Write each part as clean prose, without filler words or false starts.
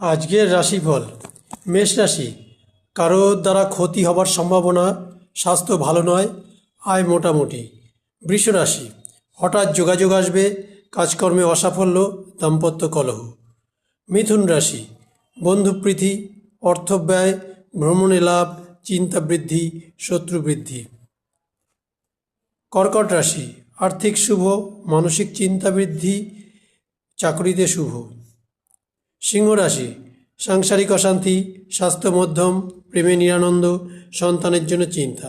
আজকের রাশিফল। মেষ রাশি, কারো দ্বারা ক্ষতি হবার সম্ভাবনা, স্বাস্থ্য ভালো নয়, আয় মোটামুটি। বৃষ রাশি, হঠাৎ যোগাযোগ আসবে, কাজকর্মে অসাফল্য, দাম্পত্য কলহ। মিথুন রাশি, বন্ধুপ্রীতি, অর্থ ব্যয়, ভ্রমণে লাভ, চিন্তা বৃদ্ধি, শত্রু বৃদ্ধি। কর্কট রাশি, আর্থিক শুভ, মানসিক চিন্তা বৃদ্ধি, চাকরিতে শুভ। সিংহ রাশি, সাংসারিক অশান্তি, স্বাস্থ্য মধ্যম, প্রেমে নিরানন্দ, সন্তানের জন্য চিন্তা।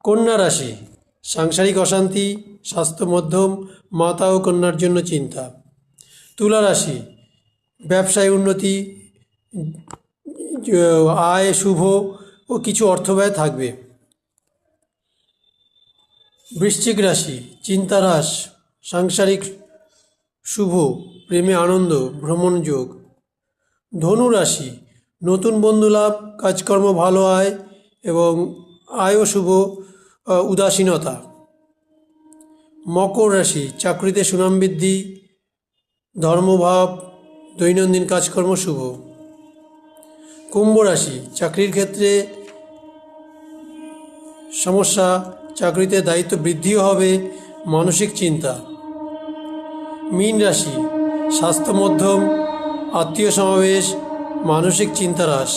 কন্যা রাশি, সাংসারিক অশান্তি, স্বাস্থ্য মধ্যম, মাতা ও কন্যার জন্য চিন্তা। তুলা রাশি, ব্যবসায় উন্নতি, আয় শুভ ও কিছু অর্থব্যয় থাকবে। বৃশ্চিক রাশি, চিন্তা হ্রাস, সাংসারিক শুভ, প্রেমে আনন্দ, ভ্রমণ যোগ। ধনু রাশি, নতুন বন্ধু লাভ, কাজকর্ম ভালো আয় এবং আয়ও শুভ, উদাসীনতা। মকর রাশি, চাকরিতে সুনাম বৃদ্ধি, ধর্মভাব, দৈনন্দিন কাজকর্ম শুভ। কুম্ভ রাশি, চাকরির ক্ষেত্রে সমস্যা, চাকরিতে দায়িত্ব বৃদ্ধিও হবে, মানসিক চিন্তা। মীন রাশি, স্বাস্থ্য মধ্যম, আত্মীয় সমাবেশ, মানসিক চিন্তা হ্রাস।